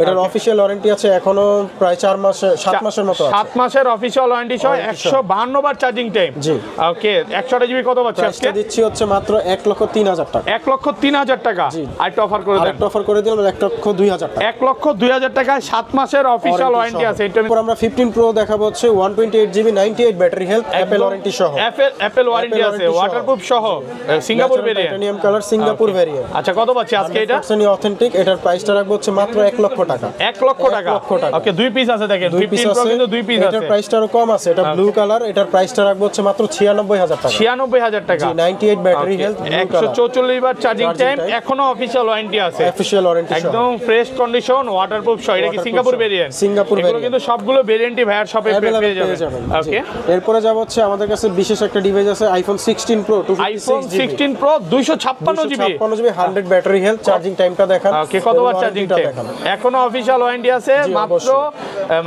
এটার অফিশিয়াল ওয়ারেন্টি আছে এখনো প্রায় 4 মাস 7 মাসের মতো আছে। 7 মাসের অফিশিয়াল ওয়ারেন্টি সহ 152 বার চার্জিং টাইম। জি, ওকে। 128 জিবি কত পাচ্ছি আজকে? দিচ্ছি হচ্ছে মাত্র 1,03,000 টাকা। 1,03,000 টাকা। আরেকটা অফার করে দেন। আরেকটা অফার করে দিলাম 1,02,000 টাকা। 1,02,000 টাকায় 7 মাসের অফিশিয়াল ওয়ারেন্টি আছে। এরপর আমরা 15 Pro দেখাবো হচ্ছে 128 GB 98 battery health, Apple warranty সহ। অ্যাপল ওয়ারেন্টি আছে, ওয়াটারপ্রুফ সহ, Singapore variant, titanium colour, Singapore variant. আচ্ছা, কত পাচ্ছি আজকে এটা? 100% অথেন্টিক। এটার প্রাইসটা রাখবো হচ্ছে মাত্র 1 লক্ষ টাকা। 1 লক্ষ টাকা। ওকে, দুই পিস আছে দেখেন। 15 Pro কিন্তু দুই পিস আছে। এটার প্রাইসটা আরো কম আছে, এটা ব্লু কালার। এটার প্রাইসটা রাখবো হচ্ছে মাত্র 96000 টাকা। 96000 টাকা। জি, 98 ব্যাটারি হেলথ, 144 বার চার্জিং টাইম, এখনো অফিশিয়াল ওয়ারেন্টি আছে। অফিশিয়াল ওয়ারেন্টি একদম ফ্রেশ কন্ডিশন, ওয়াটারপ্রুফ সহ। এটা কি সিঙ্গাপুর ভেরিয়েন্ট? Singapore variant. কিন্তু সবগুলো ভেরিয়েন্টই ভাইয়ার শপে পেয়ে যাবেন। ওকে, এরপরে যাব হচ্ছে আমাদের কাছে বিশেষ একটা ডিভাইস আছে iPhone 16 Pro 16 Pro 256 GB 100 battery health. Charging টাইমটা দেখান। ওকে, কতবার চার্জিং টাইম? এখনো অফিশিয়াল ওয়ারেন্টি আছে মাত্র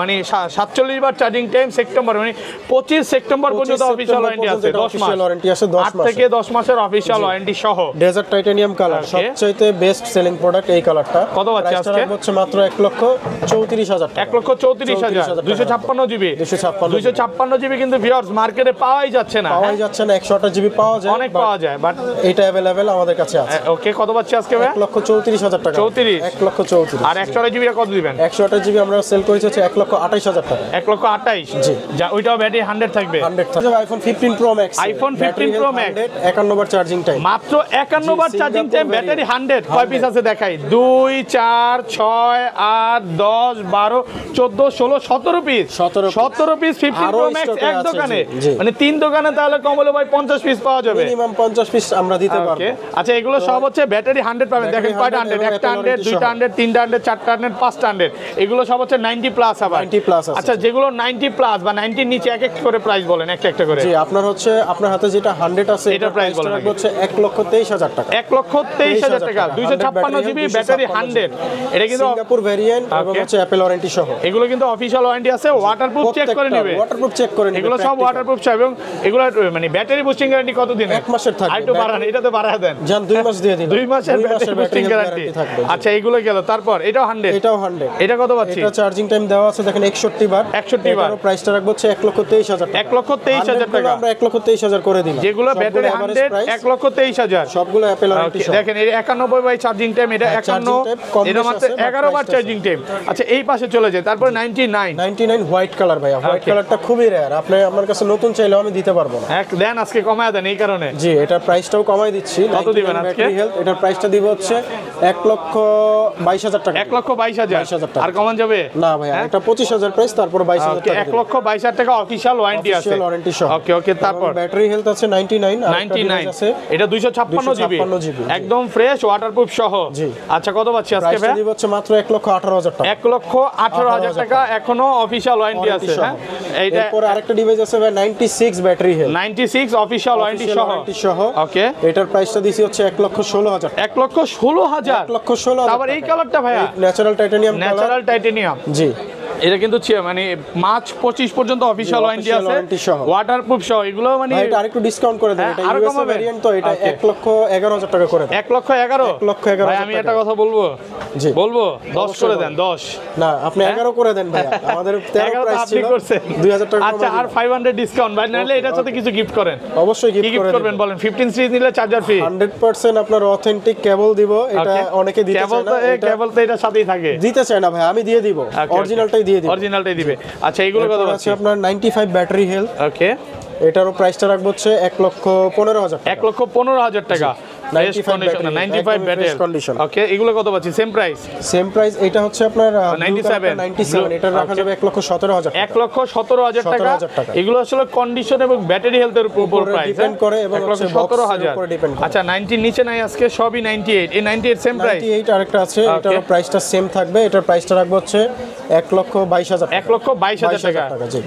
মানে 47 বার চার্জিং টাইম। সেপ্টেম্বর মানে 25 সেপ্টেম্বর পর্যন্ত অফিশিয়াল ওয়ারেন্টি আছে। 10 মাস ওয়ারেন্টি আছে, 10 মাস থেকে 10 মাসের অফিশিয়াল ওয়ারেন্টি সহ। ডেজার্ট টাইটানিয়াম কালার সবচাইতে বেস্ট সেলিং প্রোডাক্ট এই কালারটা। কত পাচ্ছি আজকে? হচ্ছে মাত্র 1,34,000 টাকা। 1,34,000 256 জিবি 256 জিবি কিন্তু ভিউয়ার্স মার্কেটে পাওয়াই যাচ্ছে না। 128 জিবি পাওয়া যায়, অনেক পাওয়া যায়, বাট এটা अवेलेबल আমাদের কাছে আছে। ওকে, কত পাচ্ছি আজকে ভাই? 1,34,000 টাকা। 1,34,000 আর 128 জিবি কত দিবেন? 128 জিবি আমরা সেল করেছি হচ্ছে 1,28,000 টাকা। 1,28,000 জি, যা ওইটাও ব্যাটারি 100 থাকবে। 100 থাকবে। IPhone 15 Pro Max, iPhone 15 Pro Max 51 বার চার্জিং টাইম, মাত্র 51 বার চার্জিং টাইম, ব্যাটারি 100। কয় পিস আছে দেখাই? 2 4 6 8 10 12 14 16 17 পিস। 17 পিস 15 Pro Max এক দোকানে, মানে 3 দোকানে তাহলে কম হলে ভাই 50 পিস পাওয়া যাবে। মিনিমাম 50 পিস আমরা দিতে পারবো। আচ্ছা, এগুলো সব হচ্ছে ব্যাটারি 100 পাবেন। দেখেন কয়টা 100? একটা 100, দুইটা 100, তিনটা 100, চারটা 100, পাঁচটা 100। এগুলো সব হচ্ছে 90 প্লাস আবার। 90 প্লাস আছে। আচ্ছা, যেগুলো 90 প্লাস বা 90 নিচে এক এক করে প্রাইস বলেন, একটা একটা করে। জি, আপনার হচ্ছে আপনার হাতে যেটা 100 আছে এটার প্রাইস বলেন হচ্ছে 1,23,000 টাকা। 1,23,000 টাকা 256 জিবি ব্যাটারি 100। এটা কিন্তু সিঙ্গাপুর ভেরিয়েন্ট এবং হচ্ছে অ্যাপল ওয়ারেন্টি সহ। এগুলো কিন্তু অফিশিয়াল ওয়ারেন্টি আছে, ওয়াটারপ্রুফ চেক করে নেবে। ওয়াটারপ্রুফ চেক করে নেবে, এগুলো সব ওয়াটারপ্রুফ চাই। এবং এগুলো মানে ব্যাটারি বুস্টিং গ্যারান্টি কত দিনের? 1 মাসের থাকবে। আরেকটু বাড়ান, এটাতে বাড়ায় দেন। জান 2 মাস দিয়ে দিন। 2 মাসের ব্যাটারি বুস্টিং গ্যারান্টি থাকবে। আচ্ছা, এগুলো গেল। তারপর এটাও 100। এটাও 100। এটা কত পাচ্ছি? এটা চার্জিং টাইম দেওয়া আছে দেখেন 61 বার। 61 বার। এটার প্রাইসটা রাখবো হচ্ছে 1,23,000 টাকা। 1,23,000 টাকা। আমরা 1,23,000 করে দিলাম। যেগুলো ব্যাটারি 100 1,23,000 সবগুলো অ্যাপল ওয়ারেন্টি সহ। দেখেন এই 91 বাই চার্জিং টাইম, এটা 51, এটা মাত্র 11 বার চার্জিং টাইম। আচ্ছা, এই পাশে চলে যায়। তারপর 99 হোয়াইট কালার ভাইয়া। হোয়াইট কালারটা খুবই রেয়ার। আপনি আমার কাছে নতুন চাইলেও আমি দিতে পারবো না। এক দেন, আজকে কমায় দেন এই কারণে। জি, এটার প্রাইসটাও কমাই দিচ্ছি। কত দিবেন আজকে? এটার প্রাইসটা দিব হচ্ছে 1,22,000 টাকা। 1,22,000 আর কমান যাবে না ভাইয়া, এটা 25,000 প্রাইস, তারপর 22,000 টাকা। 1,22,000 টাকা অফিশিয়াল ওয়ারেন্টি আছে। ওয়ারেন্টি সহ। ওকে ওকে, তারপর ব্যাটারি হেলথ আছে 99 আছে। এটা 256 জিবি একদম ফ্রেশ ওয়াটারপ্রুফ সহ। জি। আচ্ছা, কত পাচ্ছি আজকে ভাই? দিব হচ্ছে মাত্র 1,18,000 টাকা। 1,18,000 টাকা এখনো অফিশিয়াল ওয়ারেন্টি আছে। হ্যাঁ, এইটা এরপর আরেকটা ডিভাইস আছে ভাই 96 ব্যাটারি হেলথ, 96 অফিশিয়াল ওয়ারেন্টি সহ। ওকে, এটার প্রাইসটা দিছি হচ্ছে 1,16,000 টাকা। 1,16,000 1,16,000। আবার এই কালারটা ভাইয়া ন্যাচারাল টাইটানিয়াম। Natural titanium. জি, এটা কিন্তু মানে মার্চ 25 পর্যন্ত অফিশিয়াল ওয়ারেন্টি আছে, ওয়াটারপ্রুফ সহ। এগুলো মানে এটা আরেকটু ডিসকাউন্ট করে দেন। এটা ইউএসএ ভেরিয়েন্ট, তো এটা 1,11,000 টাকা করে দেন। 1,11,000 ভাই, আমি একটা কথা বলবো। জি, বলবো 10 করে দেন। 10 না, আপনি 11 করে দেন ভাই। আমাদের 13 প্রাইস ছিল, 2000 টাকা। আচ্ছা, আর 500 ডিসকাউন্ট ভাই, নালে এটার সাথে কিছু গিফট করেন। অবশ্যই গিফট করবেন বলেন। 15 সিরিজ নিলে চার্জার ফ্রি। 100% আপনার অথেন্টিক কেবল দিব। এটা অনেকে দিতে চায় না। কেবল তো এটার সাথেই থাকে। দিতে চায় না ভাই, আমি দিয়ে দিব। অরিজিনালটাই দিয়ে দিব। অরিজিনালটাই দিবে। আচ্ছা, এইগুলো কত আছে? আপনার 95 ব্যাটারি হেলথ। ওকে, এটারও প্রাইসটা রাখবো হচ্ছে 1,15,000 টাকা। 1,15,000 টাকা ফ্রেশ কন্ডিশন 95 ব্যাটারি কন্ডিশন। ওকে এগুলো কত পাচ্ছি সেম প্রাইস? সেম প্রাইস, এটা হচ্ছে আপনার 97 এটা রাখা যাবে 1,17,000 টাকা। 1,17,000 টাকা। এগুলো আসলে কন্ডিশন এবং ব্যাটারি হেলথের উপর প্রাইস ডিপেন্ড করে এবং 1,17,000 উপর ডিপেন্ড করে। আচ্ছা 90 নিচে নাই আজকে সবই 98। এই 98 সেম প্রাইস? 98 আরেকটা আছে, এটার প্রাইসটা সেম থাকবে। এটার প্রাইসটা রাখবো হচ্ছে 1,22,000 টাকা। 1,22,000 টাকা।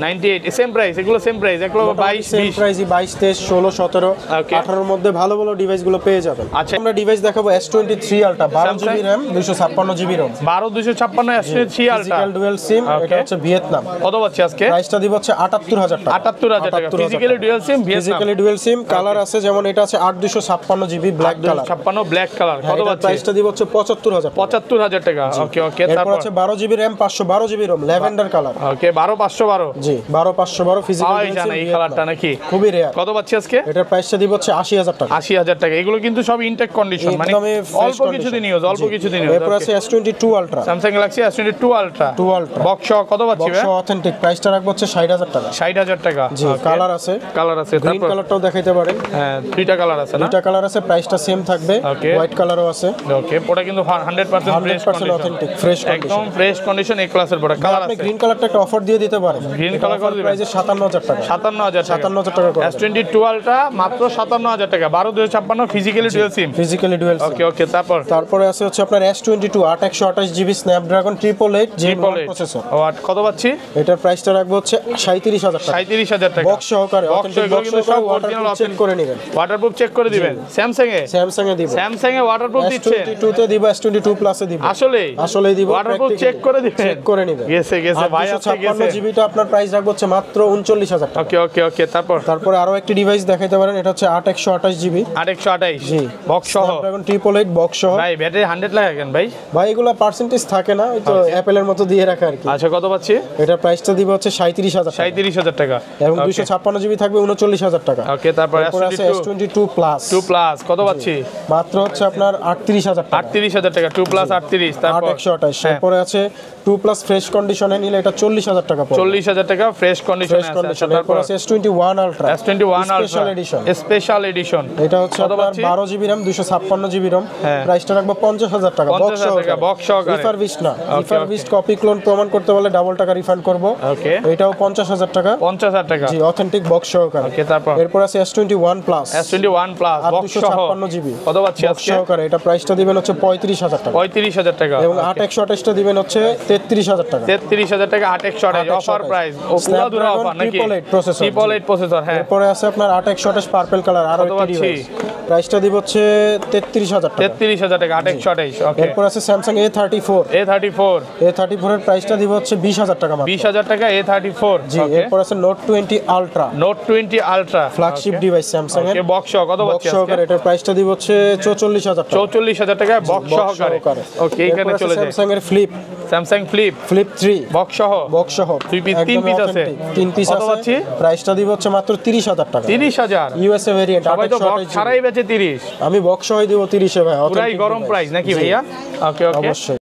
98 সেম প্রাইস, এগুলো সেম প্রাইস 1,22,000 সেম প্রাইসই 22, 23, 16, 17, 18 এর মধ্যে ভালো ভালো ডিভাইসগুলো পেয়ে যাবেন। আচ্ছা আমরা ডিভাইস দেখাবো S23 Ultra 12 GB RAM 256 GB ROM 12,256 S23 Ultra physical dual SIM. এটা হচ্ছে ভিয়েতনাম। কত পাচ্ছি আজকে? প্রাইসটা দিব হচ্ছে 78,000 টাকা। 78,000 টাকা physically dual SIM Vietnam. Physically dual SIM colour আছে, যেমন এটা আছে 8256 GB black colour. 56 black colour. কত পাচ্ছি? প্রাইসটা দিব হচ্ছে 75,000 টাকা। 75,000 টাকা। ওকে ওকে এরপর তারপর আছে 12 GB RAM 512 GB ROM lavender colour. Okay 12,512 G 12512 physical পাওয়াই যায় না এই কালারটা নাকি? খুবই রেয়ার। কত পাচ্ছি আজকে? এটার প্রাইসটা দিব হচ্ছে 80,000 টাকা। 80,000 টাকা। এগুলো কিন্তু সব ইনটেক কন্ডিশন, মানে অল্প কিছুদিন ইউজ, অল্প কিছুদিন ইউজ। এরপর আছে S22 Ultra Samsung Galaxy S22 Ultra 2 Ultra box কত পাচ্ছি ভাই? বক্স অথেন্টিক, প্রাইসটা রাখবো হচ্ছে 60,000 টাকা। 60,000 টাকা। জি কালার আছে, কালার আছে, গ্রিন তারপর কালারটাও দেখাইতে পারেন। হ্যাঁ দুইটা কালার আছে না? দুইটা কালার আছে, প্রাইসটা সেম থাকবে। হোয়াইট কালারও আছে। ওকে ওটা কিন্তু 100% ফ্রেশ 100% কন্ডিশন, অথেন্টিক ফ্রেশ একদম ফ্রেশ কন্ডিশন এ ক্লাসের প্রোডাক্ট। কালার আপনি আছে। গ্রিন কালারটা একটা অফার দিয়ে দিতে পারেন। গ্রিন কালার কত দিবেন? প্রাইসে 57,000 টাকা। 57,000 টাকা। 57,000 টাকা করে। S22 Ultra মাত্র 57,000 টাকা। 12,256 ফিজিক্যালি ডুয়াল সিম। ফিজিক্যালি ডুয়াল সিম। ওকে ওকে তারপরে আছে হচ্ছে আপনার S22 828 GB Snapdragon 888 Gen 1 processor. কত পাচ্ছি? এটার প্রাইসটা রাখবো হচ্ছে 37,000 টাকা। 37,000 টাকা। বক্স সহকারে অথেন্টিক বক্স সহকারে ওয়াটারপ্রুফ চেক করে নেবেন। ওয়াটারপ্রুফ চেক করে দিবেন। স্যামসাং এ দিব। স্যামসাং এ ওয়াটারপ্রুফ দিচ্ছে। S22 তে দিব, S22 প্লাস এ দিব। আসলেই দিব। ওয়াটারপ্রুফ চেক করে দিবেন। চেক করে নেবেন। গেছে ভাই আজকে গেছে। 256 GB টা আপনার প্রাইস রাখবো হচ্ছে মাত্র 39,000 টাকা। ওকে তারপরে আরো একটি ডিভাইস দেখাইতে পারেন, এটা হচ্ছে 8128 GB 8128 জি বক্স সহ স্ন্যাপড্রাগন 888 বক্স সহ। ভাই ব্যাটারি 100 লাগে কেন ভাই? ভাই এগুলো পার্সেন্টেজ থাকে না, ওই তো অ্যাপলের মতো দিয়ে রাখা আর কি। আচ্ছা কত পাচ্ছি? এটার প্রাইসটা দিব হচ্ছে 37,000 টাকা। 37,000 টাকা এবং 256 GB থাকবে 39,000 টাকা। ওকে তারপর আছে S22 প্লাস 2 প্লাস কত পাচ্ছি? মাত্র হচ্ছে আপনার 38,000 টাকা। 38,000 টাকা 2 প্লাস 38। তারপর 8128। এরপরে আছে 2 প্লাস ফ্রেশ কন্ডিশনে নিলে এটা 40,000 টাকা পড়বে। 40,000 টাকা ফ্রেশ কন্ডিশনে আছে। আচ্ছা তারপর আছে S21 Ultra S21 special edition. Special edition এটা হচ্ছে আপনার 12 GB RAM 256 GB ROM। প্রাইসটা রাখবো 50,000 টাকা। 50,000 টাকা বক্স সহকারে। রিফারবিশড না, রিফারবিশড কপি ক্লোন প্রমাণ করতে বলে ডাবল টাকা রিফান্ড করব। ওকে এটাও 50,000 টাকা। 50,000 টাকা জি অথেন্টিক বক্স সহকারে। ওকে তারপর এরপর আছে S21 plus S21 plus box সহ 256 GB কত পাচ্ছি আজকে? সহকারে এটা প্রাইসটা দিবেন হচ্ছে 35,000 টাকা। 35,000 টাকা। এবং 8128 টা দিবেন হচ্ছে 33,000 টাকা। 33,000 টাকা 8128 অফার প্রাইস। ও পুরো দূর অফার নাকি? 888 প্রসেসর। হ্যাঁ এরপরে আছে আপনার 8128 পার্পল কালার আরো একটি ডিভাইস। প্রাইসটা দিব হচ্ছে 33,000 টাকা। 33,000 টাকা 828। ওকে এরপর আছে Samsung A34 A34 এর প্রাইসটা দিব হচ্ছে 20,000 টাকা মাত্র। 20,000 টাকা A34। জি এরপর আছে Note 20 Ultra flagship device Samsung এর। ওকে বক্স সহ কত পাচ্ছি আজকে? সহকারে এটার প্রাইসটা দিব হচ্ছে 44,000 টাকা। 44,000 টাকা বক্স সহকারে। ওকে এখানে চলে যাই। Samsung এর Samsung Flip 3 বক্স সহ 3 পিস আছে। 3 পিস কত আছে। পাচ্ছি? প্রাইসটা দিব হচ্ছে মাত্র 30,000 টাকা। 30,000 ইউএসএ ভেরিয়েন্ট। সবাই তো বক্স ছাড়াই বেচে 30। আমি বক্স সহ দিব 30 এ ভাই। পুরাই গরম প্রাইস নাকি ভাইয়া? ওকে অবশ্যই।